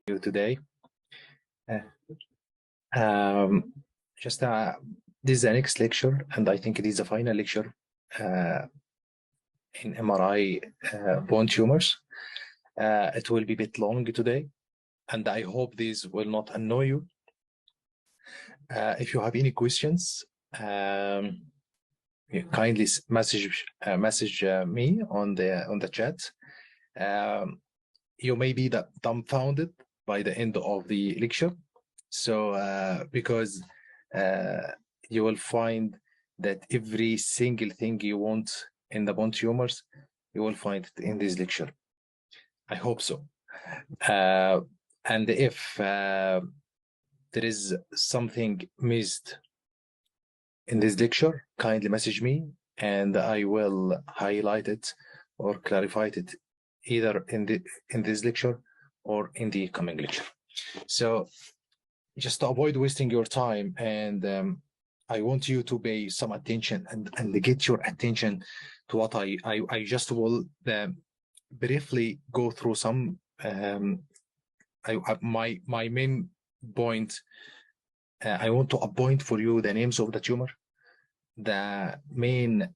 you today. Just this is the next lecture, and I think it is the final lecture in MRI bone tumors. It will be a bit long today, and I hope this will not annoy you. If you have any questions, kindly message me on the chat. You may be dumbfounded by the end of the lecture, so because you will find that every single thing you want in the bone tumors, you will find it in this lecture. I hope so. And if there is something missed in this lecture, kindly message me and I will highlight it or clarify it either in this lecture or in the coming lecture. So just to avoid wasting your time, and I want you to pay some attention and get your attention to what I just will briefly go through some my main point. I want to appoint for you the names of the tumor, the main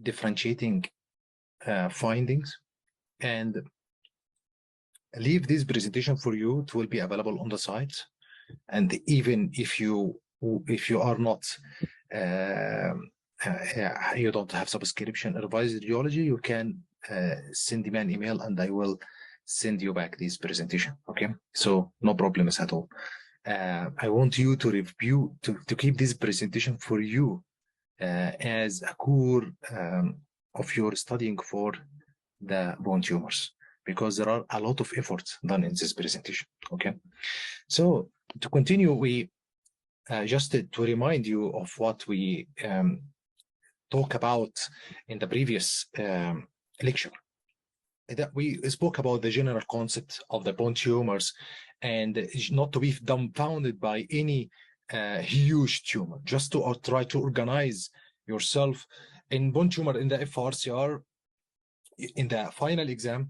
differentiating findings, and leave this presentation for you. It will be available on the site. And even if you are not you don't have subscription advised radiology, you can send me an email and I will send you back this presentation. Okay, so no problems at all. I want you to review to keep this presentation for you as a core of your studying for the bone tumors, because there are a lot of efforts done in this presentation. Okay, so to continue, we just to remind you of what we talked about in the previous lecture, that we spoke about the general concept of the bone tumors and not to be dumbfounded by any huge tumor, just to try to organize yourself in bone tumor in the FRCR in the final exam.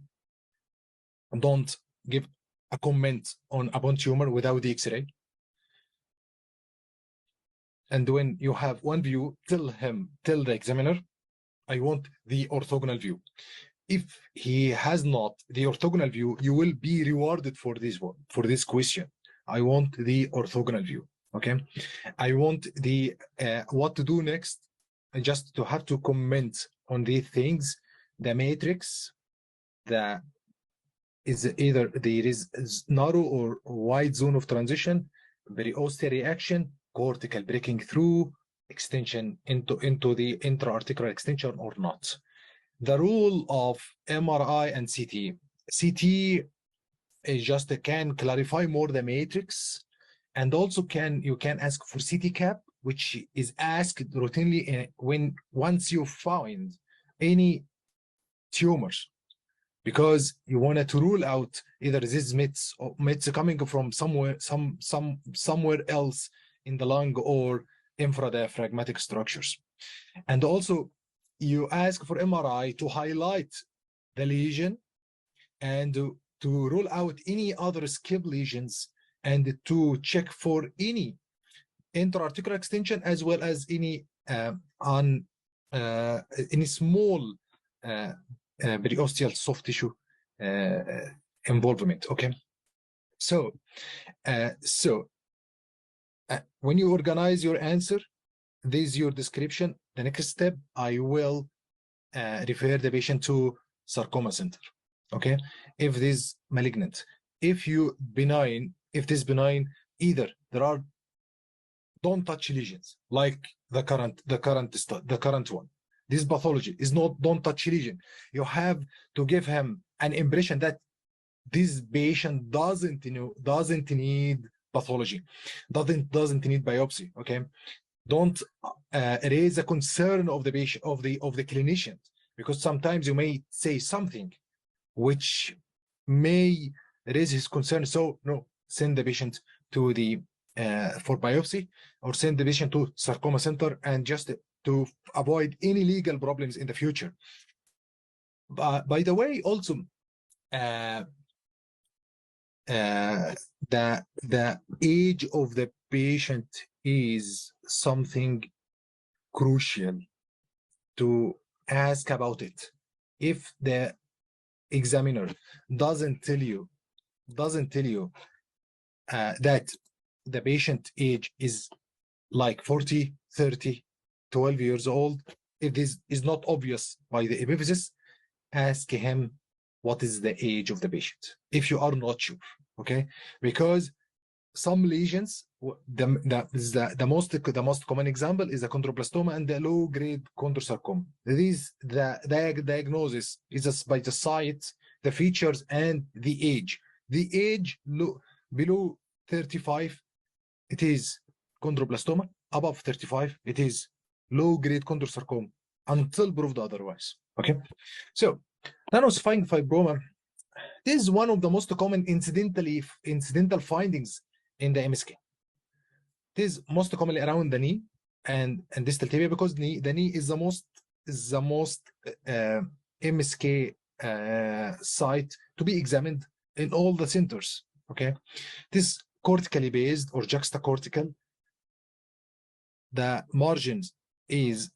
Don't give a comment on a bone tumor without the X-ray. And when you have one view, tell the examiner, I want the orthogonal view. If he has not the orthogonal view, you will be rewarded for this one, for this question. I want the orthogonal view. Okay, I want the what to do next, and just to have to comment on these things. The matrix, the is either there is narrow or wide zone of transition, periosteal reaction, cortical breaking through, extension into the intra-articular extension or not. The rule of MRI and CT. CT is just can clarify more the matrix, and also you can ask for CT cap, which is asked routinely once you find any tumors, because you wanted to rule out either this mets coming from somewhere else in the lung or infradiaphragmatic structures. And also you ask for MRI to highlight the lesion and to rule out any other skip lesions, and to check for any intra-articular extension as well as any small periosteal soft tissue involvement. Okay, so when you organize your answer, this is your description. The next step, I will refer the patient to sarcoma center. Okay, if this is malignant, if this benign, either there are don't touch lesions like the current one. This pathology is not don't touch lesion. You have to give him an impression that this patient doesn't need pathology, doesn't need biopsy. Okay, don't raise a concern of the patient, of the clinician, because sometimes you may say something which may raise his concern. So no, send the patient to the for biopsy, or send the patient to sarcoma center, and just to avoid any legal problems in the future. By the way, also the age of the patient is something crucial to ask about it. If the examiner doesn't tell you that the patient age is like 40, 30, 12 years old, if this is not obvious by the epiphysis, ask him what is the age of the patient if you are not sure. Okay, because some lesions, the most common example is the chondroblastoma and the low-grade chondrosarcoma. The diagnosis is just by the site, the features, and the age. The age below 35, it is chondroblastoma. Above 35, it is low-grade chondrosarcoma until proved otherwise. Okay, so non-ossifying fibroma. This is one of the most common incidental findings in the MSK. It is most commonly around the knee and distal tibia, because the knee is the most MSK site to be examined in all the centers. Okay, this cortically based or juxtacortical. The margins is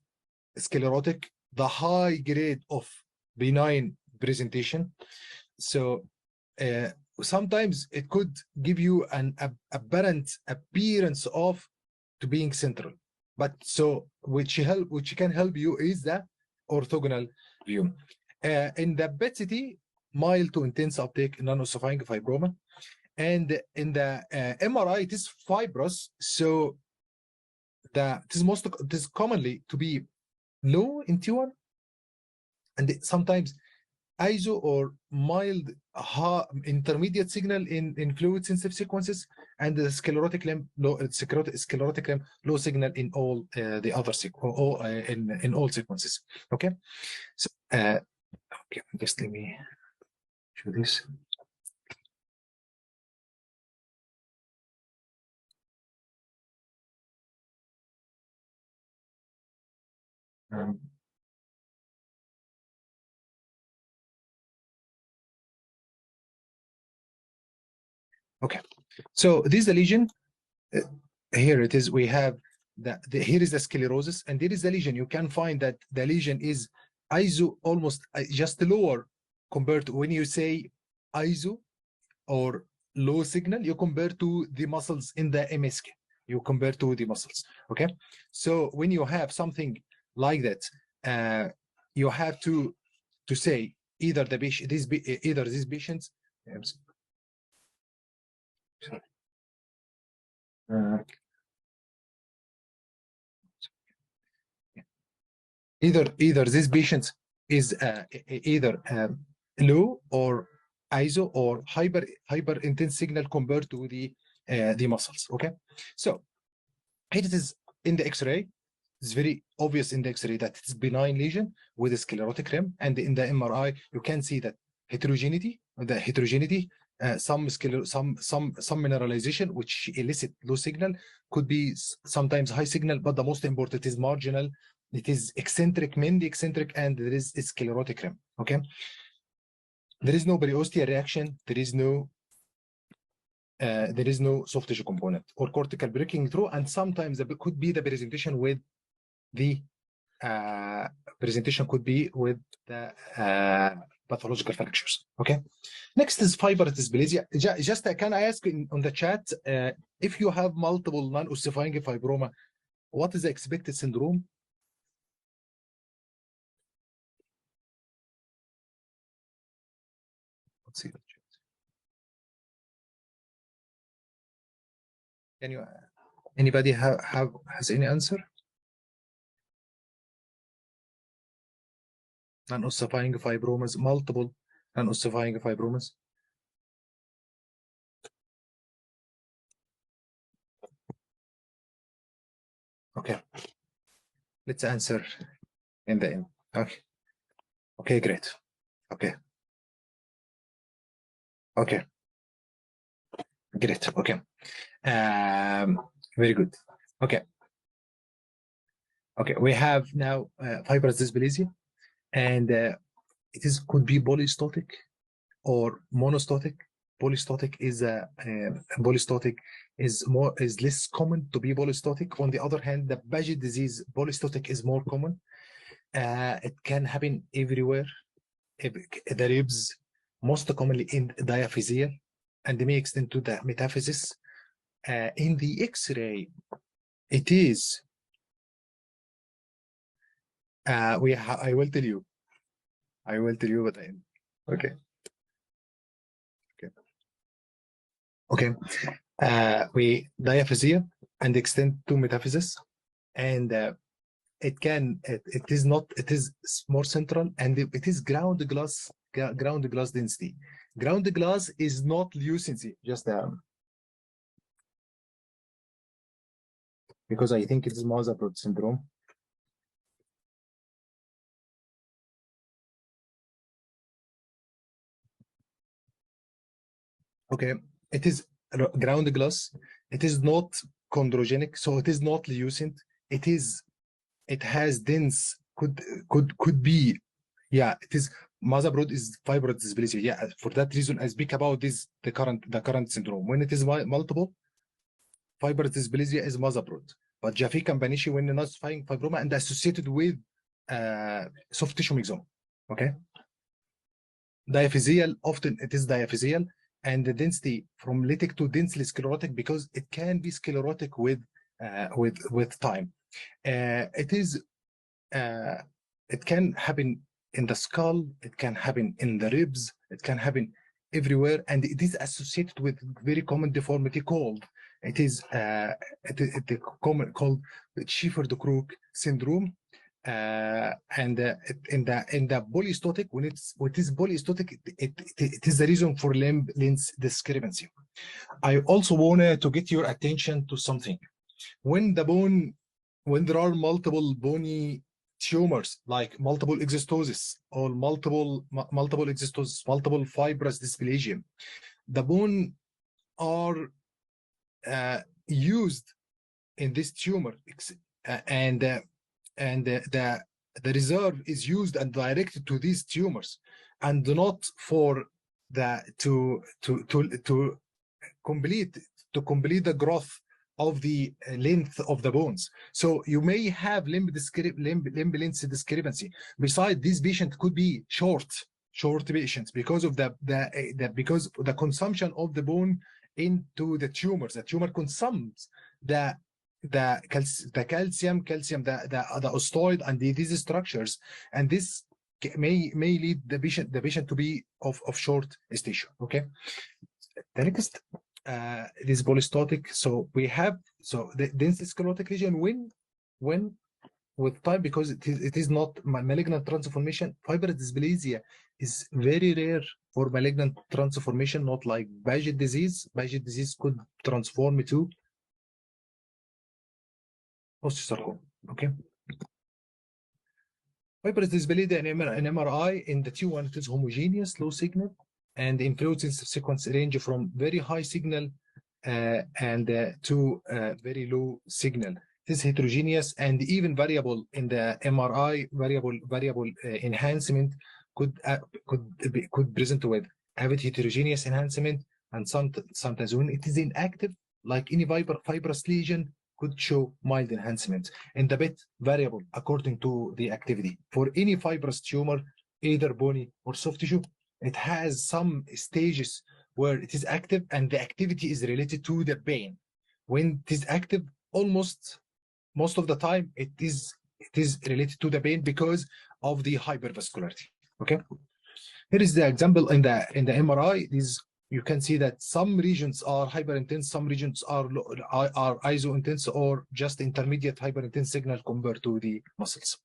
sclerotic, the high grade of benign presentation. So sometimes it could give you an apparent appearance of to being central, but so which can help you is the orthogonal view. In the PET-CT, mild to intense uptake non-ossifying fibroma, and in the MRI it is fibrous. So it is commonly to be low in T1, and sometimes ISO or mild intermediate signal in fluid sensitive sequences, and the sclerotic limb low signal in all the other in all sequences. Okay, so okay, just let me show this. Okay, so this is the lesion. Here it is. We have here is the sclerosis, and there is the lesion. You can find that the lesion is ISO almost just lower compared to when you say ISO or low signal, you compare to the muscles in the MSK. You compare to the muscles. Okay, so when you have something like that, you have to say either the patient, either these patients. Either this patient is either low or ISO or hyper intense signal compared to the muscles. Okay, so here it is in the X-ray. It's very obvious in the X-ray that it's benign lesion with a sclerotic rim, and in the MRI you can see that heterogeneity. Some mineralization which elicit low signal, could be sometimes high signal, but the most important is marginal. It is eccentric, mainly eccentric, and there is a sclerotic rim. Okay, there is no periosteal reaction. There is no soft tissue component or cortical breaking through, and sometimes there could be the presentation with the pathological fractures. Okay, next is fibrous dysplasia. Just can I ask on the chat, if you have multiple non-ossifying fibroma, what is the expected syndrome? Let's see. Can you? Anybody has any answer? Non-ossifying fibromas, multiple non-ossifying fibromas. Okay, let's answer in the end. Okay. Okay, great. Okay. Okay. Great. Okay. Very good. Okay. Okay. We have now fibrous dysplasia, and it could be polystotic or monostotic, polystotic is less common to be polystotic. On the other hand, the Paget disease polystotic is more common. It can happen everywhere. The ribs, most commonly in diaphyseal, and may extend to the metaphysis. In the X-ray, it is. I will tell you. I will tell you what I am. Okay. Okay. We diaphysia and extend to metaphysis, and it is more central, and it is ground glass density. Ground glass is not lucency, just because I think it is Mohamed syndrome. Okay, it is ground glass. It is not chondrogenic, so it is not lucent. It has dense, could be, yeah, it is. Mohamed is fibrous dysplasia. Yeah, for that reason, I speak about this the current syndrome. When it is multiple, fibrous dysplasia is Mohamed. But Jaffe Campanici when non-ossifying fibroma and associated with soft tissue myxoma. Okay. Diaphyseal, often it is diaphyseal, and the density from lytic to densely sclerotic because it can be sclerotic with time. It can happen in the skull, it can happen in the ribs, it can happen everywhere, and it is associated with very common deformity called called Schiffer-de-Crook syndrome. And in the polystotic, when it is polystotic, it is the reason for limb length discrepancy. I also want to get your attention to something. When there are multiple bony tumors like multiple exostosis or multiple fibrous dysplasia, the bone are used in this tumor, and the reserve is used and directed to these tumors, and not for to complete the growth of the length of the bones. So you may have limb length discrepancy. Besides, this patient could be short patients because of because the consumption of the bone into the tumors. The tumor consumes the calcium, the osteoid, and these structures, and this may lead the patient to be of short stature. Okay. The next, this polystotic. So we have the dense sclerotic region when with time, because it is not malignant transformation. Fibrous dysplasia is very rare for malignant transformation, not like Paget disease. Paget disease could transform to osteosarcoma. Okay. Fibrous dysplasia in MRI in the T1, it is homogeneous, low signal, and the influence sequence range from very high signal to very low signal. It is heterogeneous and even variable in the MRI. Variable enhancement could present with avid heterogeneous enhancement, and sometimes when it is inactive, like any fibrous lesion, could show mild enhancement, and a bit variable according to the activity. For any fibrous tumor, either bony or soft tissue, it has some stages where it is active, and the activity is related to the pain. When it is active, most of the time, it is related to the pain because of the hypervascularity. Okay. Here is the example in the MRI. You can see that some regions are hyperintense, some regions are iso-intense, or just intermediate hyperintense signal compared to the muscles.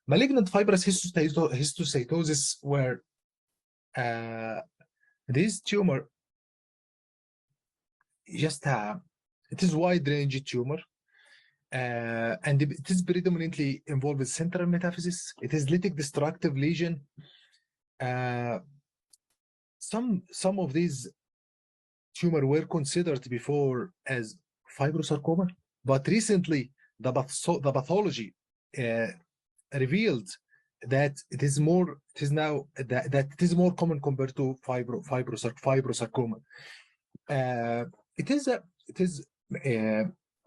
Malignant fibrous histiocytosis, where this tumor it is wide range tumor, and it is predominantly involved with central metaphysis. It is lytic destructive lesion. Some of these tumors were considered before as fibrosarcoma, but recently the pathology revealed that it is more, it is now that it is more common compared to fibrosarcoma. It is a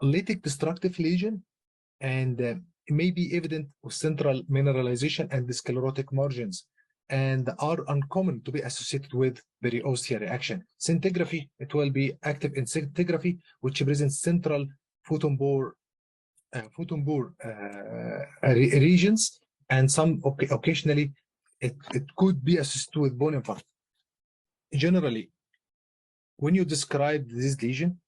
lytic destructive lesion, and it may be evident with central mineralization and sclerotic margins, and are uncommon to be associated with periosteal reaction. Scintigraphy, it will be active in scintigraphy, which presents central photon-bore regions, and some occasionally it could be associated with bone infarct. Generally, when you describe this lesion,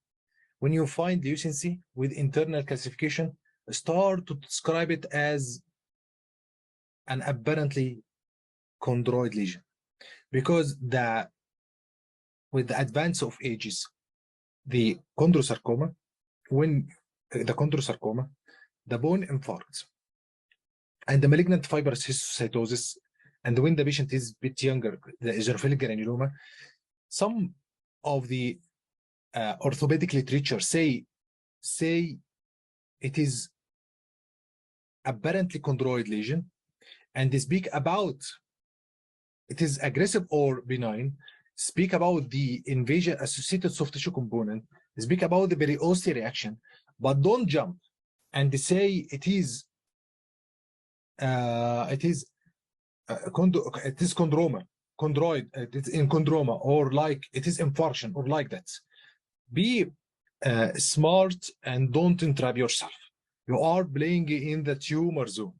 when you find lucency with internal calcification, start to describe it as an apparently chondroid lesion, because with the advance of ages, the chondrosarcoma, the bone infarct, and the malignant fibrous histiocytosis, and when the patient is a bit younger, the eosinophilic granuloma, some of the orthopedic literature say it is apparently chondroid lesion, and they speak about it is aggressive or benign, speak about the invasion associated soft tissue component, speak about the periosteal reaction, but don't jump and say it is chondroma, chondroid, it's in chondroma, or like it is infarction, or like that. Be smart and don't entrap yourself. You are playing in the tumor zone,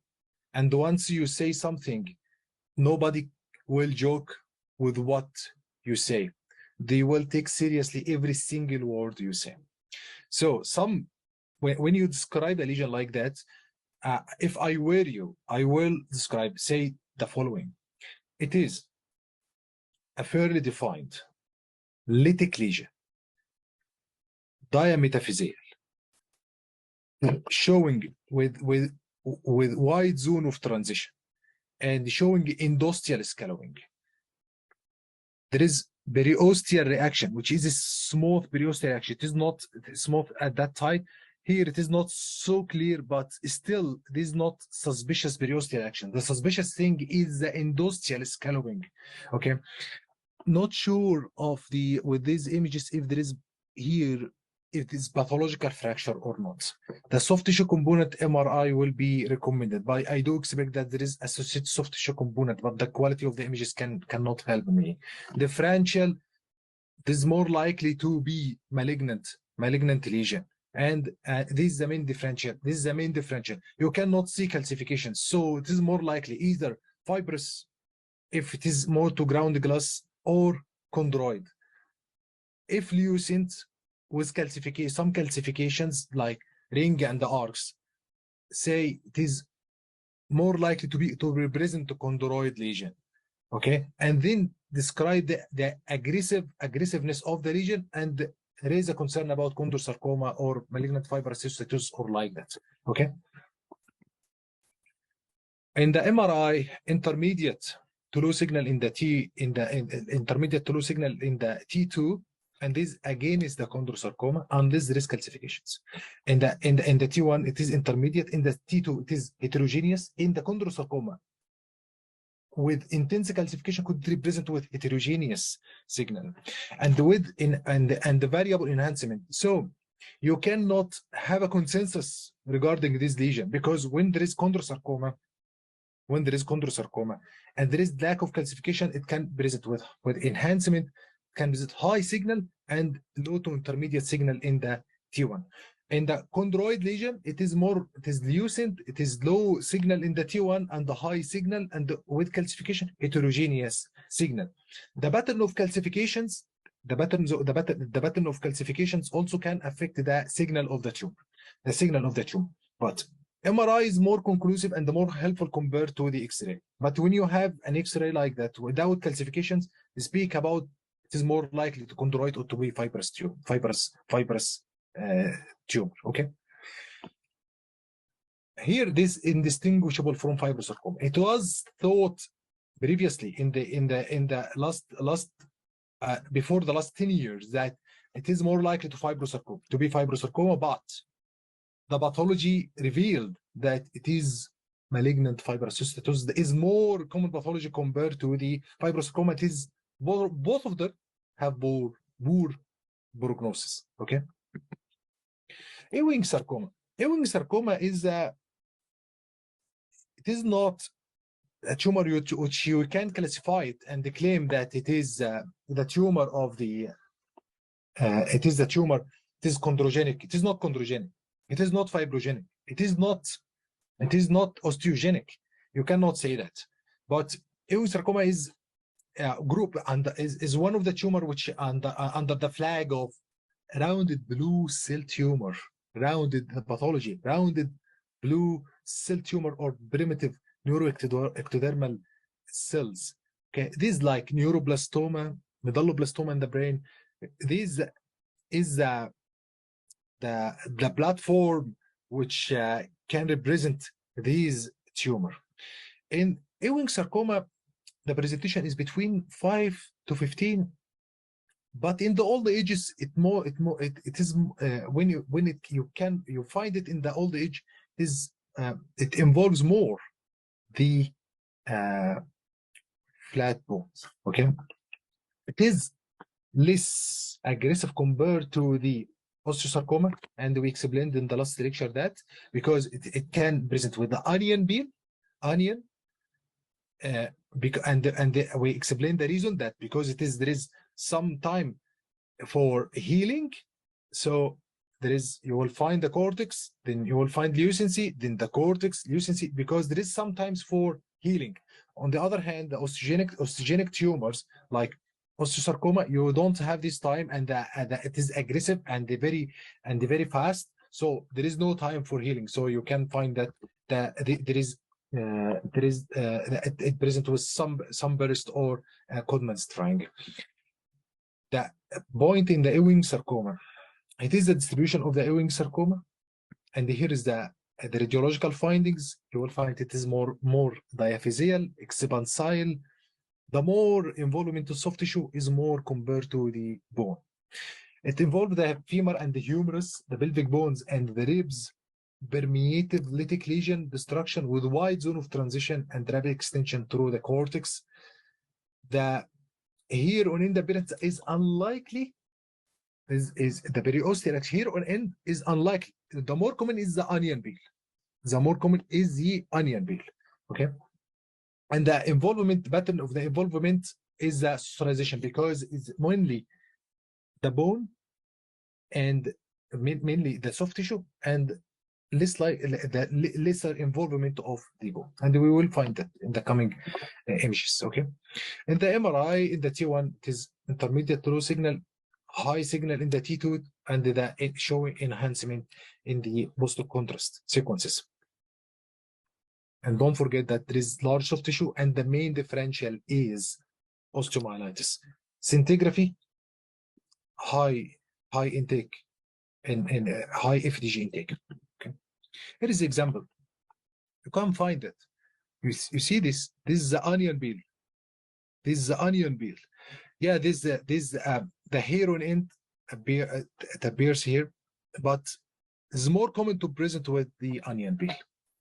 and once you say something, nobody will joke with what you say. They will take seriously every single word you say. So when you describe a lesion like that, if I were you, I will say the following. It is a fairly defined lytic lesion, diametaphyseal, showing with wide zone of transition, and showing endosteal scalloping. There is periosteal reaction, which is a smooth periosteal reaction. It is not smooth at that time. Here it is not so clear, but still it is not suspicious periosteal action. The suspicious thing is the endosteal scalloping. Okay, not sure of with these images if there is here, if it is pathological fracture or not. The soft tissue component MRI will be recommended, but I do expect that there is associated soft tissue component, but the quality of the images cannot help me. Differential, this is more likely to be malignant lesion, and this is the main differential. You cannot see calcification, so it is more likely either fibrous, if it is more to ground glass, or chondroid. If lucent with some calcifications like ring and the arcs, say it is more likely to represent the chondroid lesion. Okay, and then describe the aggressiveness of the lesion and raise a concern about chondrosarcoma or malignant fibrous histiocytosis or like that. Okay. In the MRI, intermediate to low signal in the intermediate to low signal in the T2, and this again is the chondrosarcoma, unless there is calcifications. In the T1, it is intermediate. In the T2, it is heterogeneous. In the chondrosarcoma, with intense calcification, could represent with heterogeneous signal, and the variable enhancement. So you cannot have a consensus regarding this lesion, because when there is chondrosarcoma, and there is lack of calcification, it can present with enhancement, can visit high signal and low to intermediate signal in the T1. In the chondroid lesion, it is lucent, it is low signal in the T1 and the high signal, and with calcification, heterogeneous signal. The pattern of calcifications, also can affect the signal of the tumor. But MRI is more conclusive and more helpful compared to the X-ray. But when you have an X-ray like that without calcifications, speak about it is more likely to chondroid or to be fibrous tumor. Okay. Here, this is indistinguishable from fibrosarcoma. It was thought previously in the last before the last 10 years that it is more likely to be fibrosarcoma, but the pathology revealed that it is malignant fibrous histiocytosis is more common pathology compared to the fibrosarcoma. It is both of them have poor prognosis. Okay. Ewing sarcoma. Ewing sarcoma is it is not a tumor which you can classify it and claim that it is the tumor of the it is the tumor. It is chondrogenic. It is not chondrogenic. It is not fibrogenic. It is not osteogenic. You cannot say that. But Ewing sarcoma is group and is one of the tumor which under the flag of rounded blue cell tumor, rounded pathology, rounded blue cell tumor or primitive neuroectodermal cells. Okay, these like neuroblastoma, medulloblastoma in the brain. This is the platform which can represent these tumor. In Ewing sarcoma, the presentation is between 5 to 15, but in the old ages, it is when you find it in the old age is it involves more the flat bones. Okay, it is less aggressive compared to the osteosarcoma, and we explained in the last lecture that because it can present with the onion. We explained the reason that because there is some time for healing, so you will find the cortex, then you will find lucency, then the cortex, lucency, because there is sometimes for healing. On the other hand, the osteogenic tumors like osteosarcoma, you don't have this time, and it is aggressive and very fast, so there is no time for healing. So you can find that it present with some burst or Codman's triangle. The point in the Ewing sarcoma, it is the distribution of the Ewing sarcoma, and here is the radiological findings. You will find it is more diaphyseal, expansile. The more involvement of soft tissue is more compared to the bone. It involved the femur and the humerus, the pelvic bones, and the ribs. Permeative lytic lesion destruction with wide zone of transition and rapid extension through the cortex. The here on end appearance is unlikely. Is the periosteal here on end is unlikely. The more common is the onion peel. The more common is the onion peel. Okay, and the involvement pattern of the involvement is the socialization, because it's mainly the bone and mainly the soft tissue and lesser involvement of the bone, and we will find that in the coming images. Okay, in the MRI, in the T1, it is intermediate low signal, high signal in the T2, and the showing enhancement in the post contrast sequences. And don't forget that there is large soft tissue, and the main differential is osteomyelitis. Scintigraphy, high intake and high FDG intake. Okay, here is the example. You can't find it. You see this. This is the onion peel. This is the onion peel. Yeah, the hair on end it appears here, but it's more common to present with the onion peel.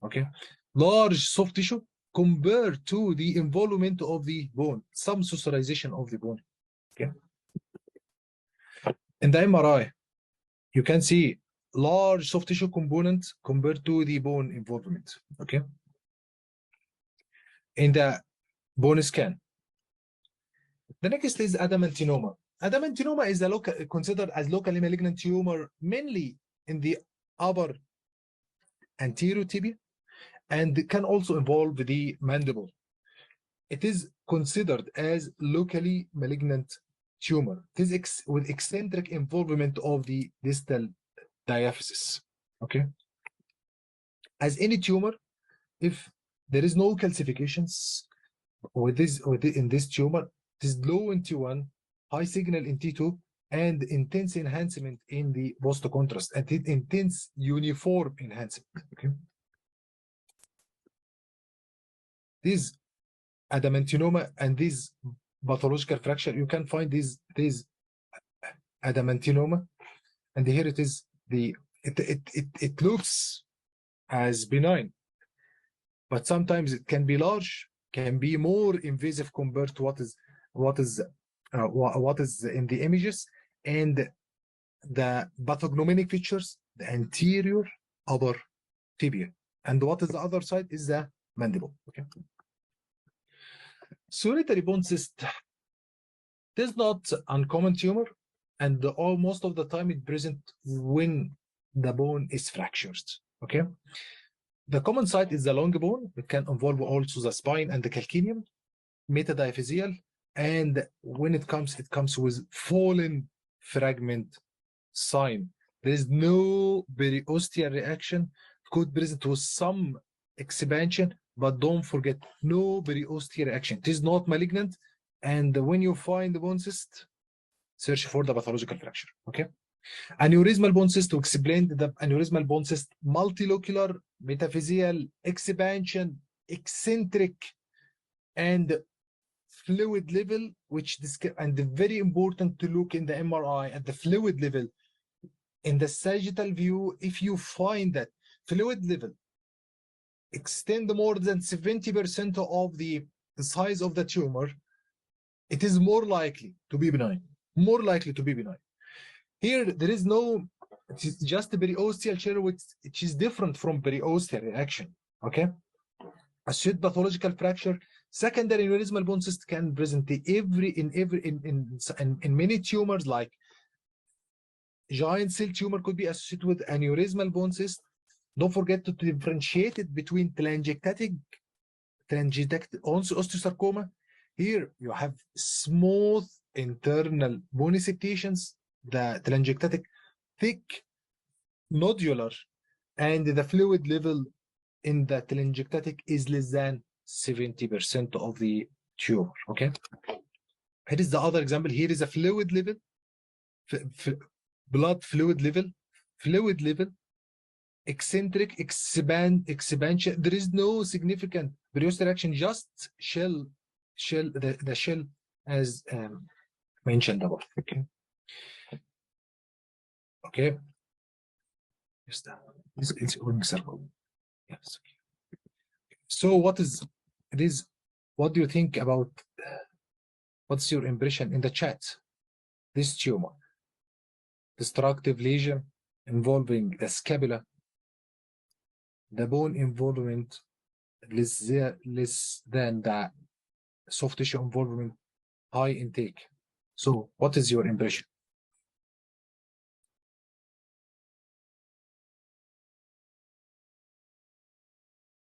Okay, large soft tissue compared to the involvement of the bone, some socialization of the bone. Okay, in the MRI, you can see large soft tissue component compared to the bone involvement. Okay, in the bone scan. The next is Adamantinoma. Adamantinoma is considered as locally malignant tumor, mainly in the upper anterior tibia, and can also involve the mandible. It is considered as locally malignant tumor. It is with eccentric involvement of the distal diaphysis. Okay, as any tumor, if there is no calcifications in this tumor, it is low in T1, high signal in T2, and intense enhancement in the post contrast, and intense uniform enhancement. Okay, this adamantinoma and this pathological fracture, you can find this adamantinoma, and here it is. It looks as benign. but sometimes it can be large, can be more invasive compared to what is in the images. And the pathognomonic features, the anterior upper tibia, and what is the other side is the mandible. Okay. Solitary bone cyst, it is not uncommon tumor, and most of the time it present when the bone is fractured. Okay. The common site is the long bone. It can involve also the spine and the calcaneum, metadiaphyseal, and when it comes with fallen fragment sign. There is no periosteal reaction. It could present with some expansion, but don't forget, no periosteal reaction. It is not malignant, and when you find the bone cyst, search for the pathological fracture. Okay. Aneurysmal bone cyst, to explain the aneurysmal bone cyst, multilocular, metaphyseal, expansion, eccentric, and fluid level, and very important to look in the MRI at the fluid level. In the sagittal view, if you find that fluid level extend more than 70% of the size of the tumor, it is more likely to be benign. More likely to be benign. Here, there is no, it is just a periosteal shear, which is different from periosteal reaction. Okay. Acute pathological fracture, secondary aneurysmal bone cyst can present in many tumors, like giant cell tumor could be associated with aneurysmal bone cyst. Don't forget to differentiate it between telangiectatic osteosarcoma. Here you have smooth internal bony septations, the telangiectatic thick nodular, and the fluid level in the telangiectatic is less than 70% of the tumor. Okay. Here is the other example. Here is a fluid level, blood fluid level, eccentric, expansion. There is no significant periosteal reaction, just the shell as mentioned above. Okay. Okay. It's Ewing sarcoma. Yes. So what do you think about, what's your impression in the chat? This tumor, destructive lesion involving the scapula, the bone involvement less than the soft tissue involvement, high intake. So what is your impression?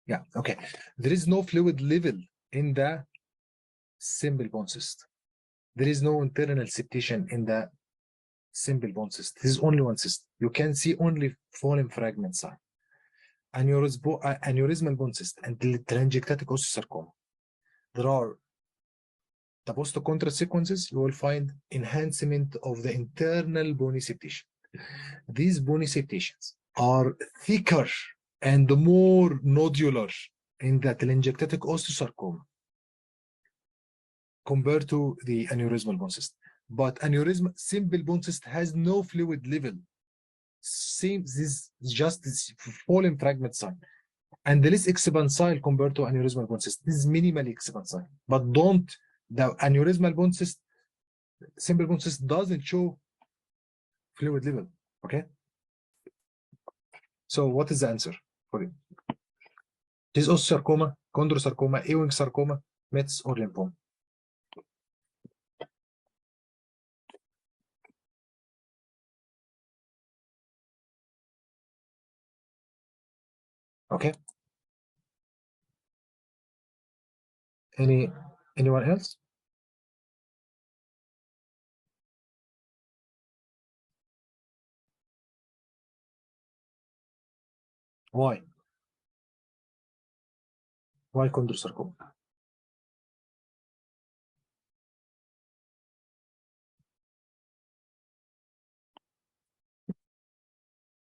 Yeah, okay. There is no fluid level in the simple bone cyst. There is no internal septation in the simple bone cyst. This is only one cyst. You can see only fallen fragment sign. Aneurysmal bone cyst and telangiectatic osteosarcoma. There are the post-contrast sequences. You will find enhancement of the internal bony septation. These bony septations are thicker and more nodular in the telangiectatic osteosarcoma compared to the aneurysmal bone cyst. But simple bone cyst has no fluid level. This is just this fallen fragment sign, and the less expansile compared to aneurysmal bone cyst. This is minimally expansile, but the aneurysmal bone cyst, simple bone cyst doesn't show fluid level. Okay. So what is the answer for it? Is osteosarcoma, chondrosarcoma, Ewing sarcoma, Mets, or lymphoma? Okay. Anyone else? Why? Why chondrosarcoma?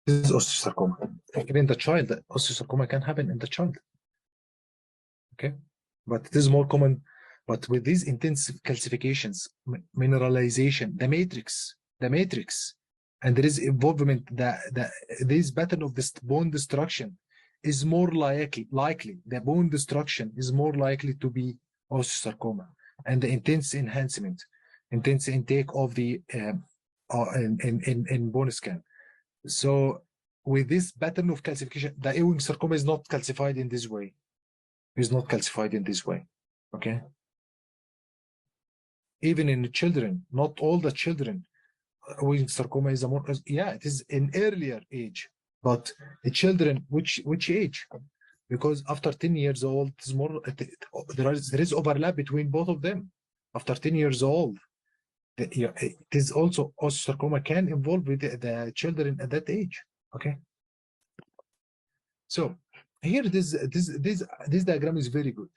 This is osteosarcoma. Even in the child, osteosarcoma can happen in the child. Okay, but it is more common. But with these intensive calcifications, mineralization, the matrix, and there is involvement, this pattern of this bone destruction is more likely, the bone destruction is more likely to be osteosarcoma, and the intense intake of the in bone scan. So with this pattern of calcification, the Ewing sarcoma is not calcified in this way. Okay. Even in the children, not all the children, Ewing sarcoma is a more, it is in earlier age, but the children, which age? Because after 10 years old, it is more, there is overlap between both of them. After 10 years old, it is also osteosarcoma can involve with the children at that age. Okay. So here, this diagram is very good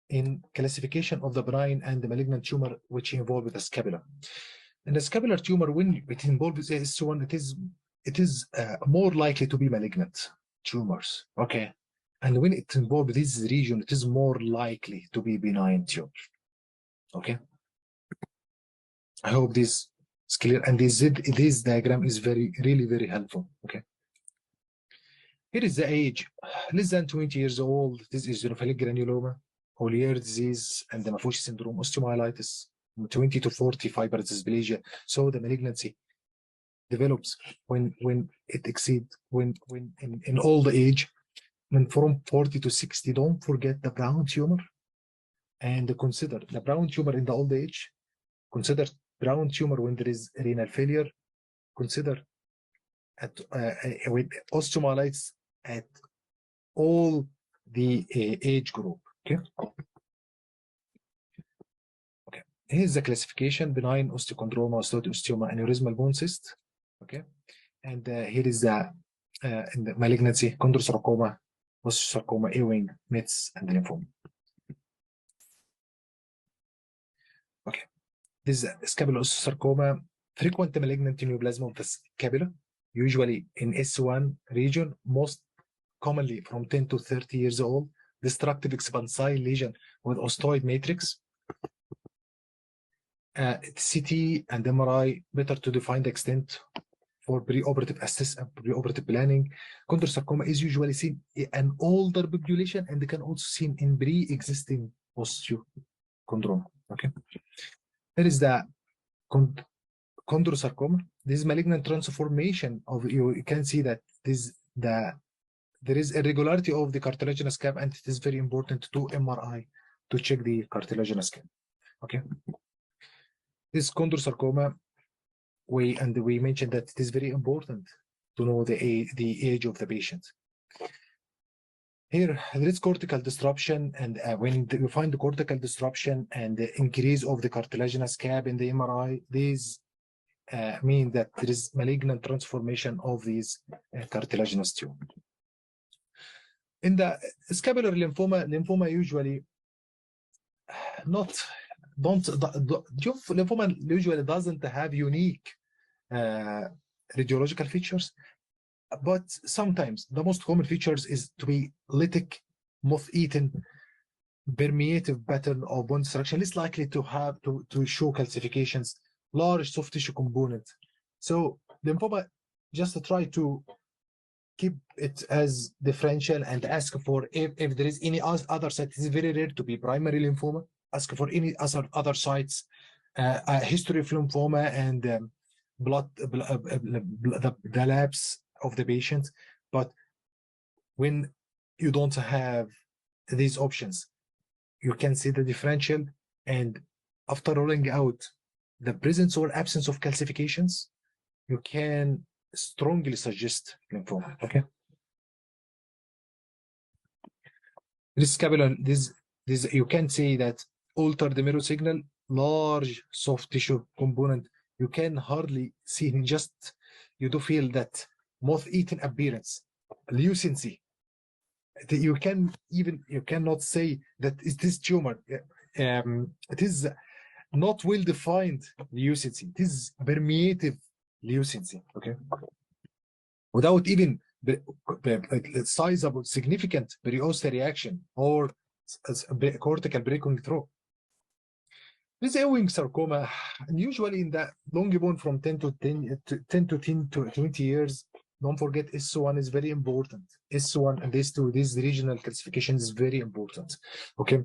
in classification of the benign and the malignant tumor which involve the scapula. And the scapular tumor, when it involves S1, it is more likely to be malignant tumors. Okay. And when it involves this region, it is more likely to be benign tumor. Okay. I hope this is clear. And this diagram is really very helpful. Okay. Here is the age, less than 20 years old. This is eosinophilic granuloma, Ollier disease, and the Maffucci syndrome, osteomyelitis, 20 to 40 fibrous dysplasia. So the malignancy develops when it exceeds, when in old age, when from 40 to 60. Don't forget the brown tumor, and consider the brown tumor in the old age. Consider brown tumor when there is renal failure. Consider with osteomyelitis at all the age group. Okay. Okay. Here's the classification: benign osteochondroma, osteoma, aneurysmal bone cyst. Okay. And here is the malignancy: chondrosarcoma, osteosarcoma, Ewing, Metz, and lymphoma. Okay. This is scapular osteosarcoma, frequent malignant neoplasm of the scapula, usually in S1 region, most commonly from 10 to 30 years old, destructive expansile lesion with osteoid matrix. CT and MRI better to define the extent for preoperative assessment, preoperative planning. Chondrosarcoma is usually seen in an older population, and they can also seen in pre-existing osteochondroma. Okay. Here is the chondrosarcoma. This malignant transformation of, you can see that there is irregularity of the cartilaginous cap, and it is very important to MRI to check the cartilaginous cap. Okay. This chondrosarcoma, we mentioned that it is very important to know the age of the patient. Here, there is cortical disruption, and when you find the cortical disruption and the increase of the cartilaginous cap in the MRI, these mean that there is malignant transformation of these cartilaginous tumor. In the scapular lymphoma usually lymphoma usually doesn't have unique radiological features, but sometimes the most common features is to be lytic, moth-eaten, permeative pattern of bone destruction, less likely to have to show calcifications, large soft tissue component. So lymphoma, just to try to keep it as differential and ask for if there is any other site. It is very rare to be primary lymphoma. Ask for any other sites, a history of lymphoma, and the labs of the patient. But when you don't have these options, you can see the differential, and after rolling out the presence or absence of calcifications, you can strongly suggest lymphoma. Okay. This scapular, this you can see that altered mirror signal, large soft tissue component. You can hardly see, just you do feel that moth-eaten appearance, lucency. You cannot say that is this tumor. It is not well-defined lucency. It is permeative lucency. Okay, without even sizable, significant periosteal reaction or cortical breaking through. This Ewing sarcoma, and usually in the long bone from 10 to 20 years, Don't forget S1 is very important. S1 and S2, this regional classification is very important. Okay.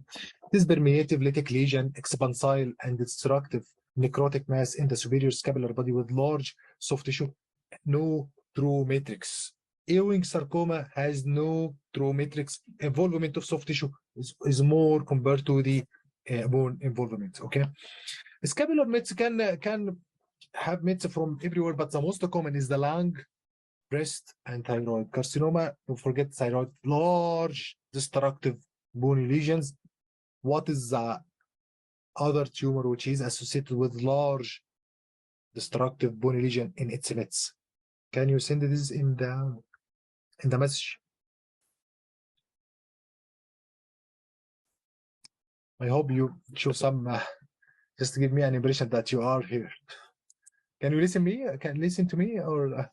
This permeative lytic lesion, expansile and destructive necrotic mass in the superior scapular body with large soft tissue, no true matrix. Ewing sarcoma has no true matrix. Involvement of soft tissue is more compared to the bone involvement. Okay. Scapular mets can have mets from everywhere, but the most common is the lung, breast, and thyroid. Carcinoma, don't forget thyroid, large destructive bony lesions. What is the other tumor which is associated with large destructive bony lesion in its mets? Can you send this in the message? I hope you show some just to give me an impression that you are here. Can you listen me? Can you listen to me, or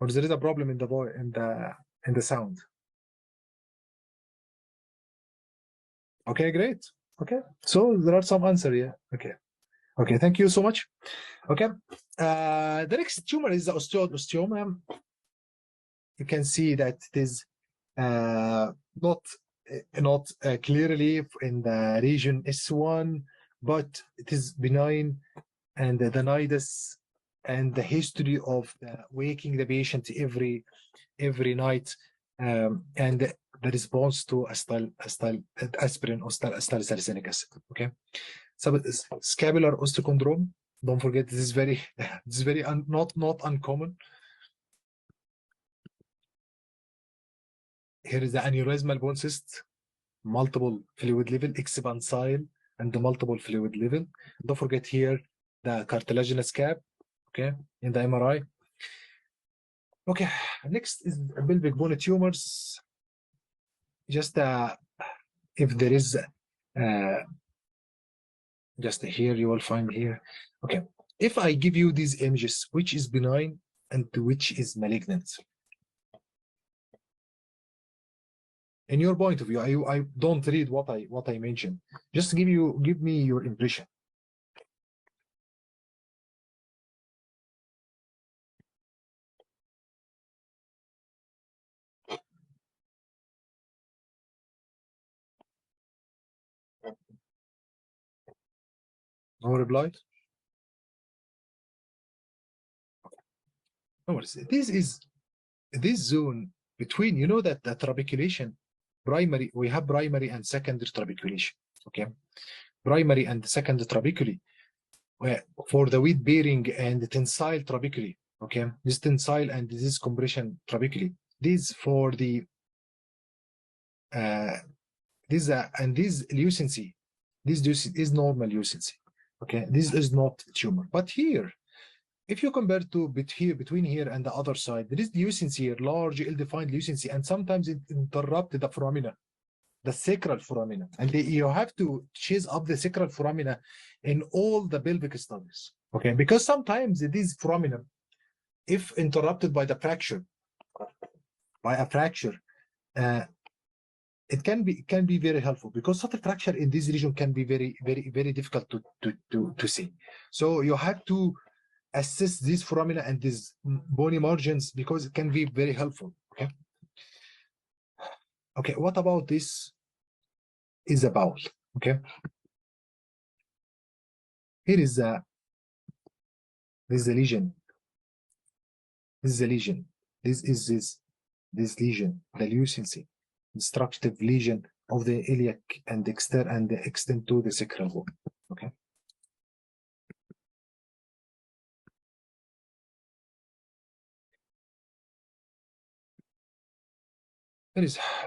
there is a problem in the voice in the sound? Okay, great. Okay, so there are some answer. Yeah. Okay. Thank you so much. Okay. The next tumor is the osteoma. You can see that it is not clearly in the region S1, but it is benign, and the nidus and the history of waking the patient every night, and the response to aspirin or salicylic acid. Okay, so scapular osteochondrome. Don't forget, this is very not uncommon. Here is the aneurysmal bone cyst, multiple fluid level, expansile, and the multiple fluid level. Don't forget here the cartilaginous cap, okay, in the MRI. Okay, next is pelvic bone tumors. Just if there is, just here you will find here. Okay, if I give you these images, which is benign and which is malignant? In your point of view, I don't read what I mentioned. Just give me your impression. No reply. No worries. This zone between, you know, that the trabeculation, primary, we have primary and secondary trabeculation. Okay, primary and secondary trabeculae for the weight bearing and the tensile trabeculae. Okay, this tensile and this compression trabeculae. This for the this and this lucency. This is normal lucency. Okay, this is not tumor. But here, if you compare to between here and the other side, there is lucency here, large ill-defined lucency, and sometimes it interrupts the foramina, the sacral foramina, and you have to chase up the sacral foramina in all the pelvic studies. Okay, because sometimes these foramina, if interrupted by a fracture, it can be very helpful, because such a fracture in this region can be very difficult to see. So you have to assess these foramina and these bony margins, because it can be very helpful. Okay, what about this is a bowel? Okay, here is this is a lesion. This is a lesion. This is this lesion, the lucency, destructive lesion of the iliac and extend to the sacral bone. Okay.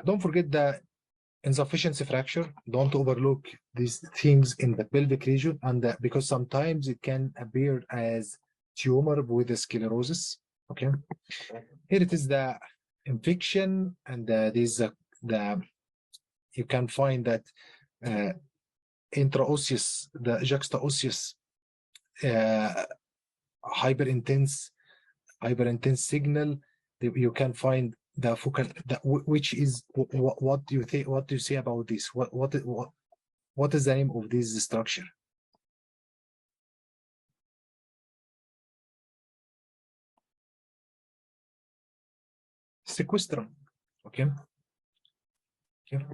Don't forget the insufficiency fracture. Don't overlook these things in the pelvic region, and because sometimes it can appear as tumor with sclerosis. Okay, here it is the infection, and this the you can find that intraosseous, the juxtaosseous hyperintense signal. You can find the focal, which is what do you think? What do you say about this? What is the name of this structure? sequestrum. Okay. Okay.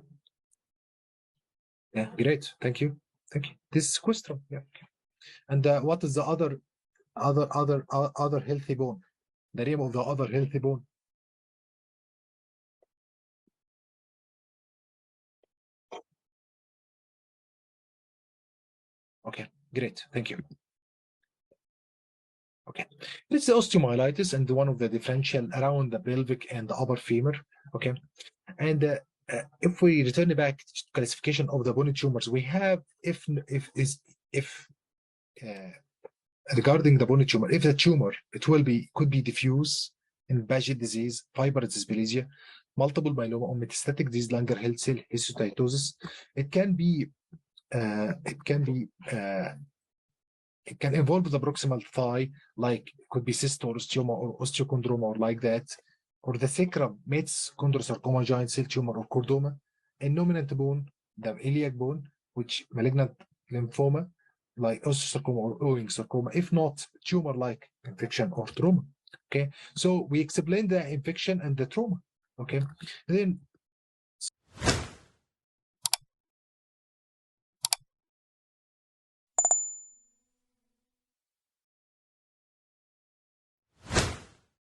Yeah, great. Thank you. Thank you. This is sequestrum. Yeah. Okay. And what is the other healthy bone? The name of the other healthy bone? Okay, great. Thank you. Okay, this is osteomyelitis and one of the differential around the pelvic and the upper femur. Okay, and if we return back to classification of the bony tumors, we have if regarding the bony tumor, if the tumor could be diffuse in Paget disease, fibrous dysplasia, multiple myeloma, or metastatic disease, Langerhans cell histiocytosis, it can involve the proximal thigh, like it could be cyst or osteoma or osteochondroma or like that, or the sacrum, Mets, chondrosarcoma, giant cell tumor, or chordoma, and nominant bone, the iliac bone, which malignant lymphoma, like osteosarcoma or Ewing sarcoma, if not tumor like infection or trauma. Okay, so we explained the infection and the trauma. Okay, then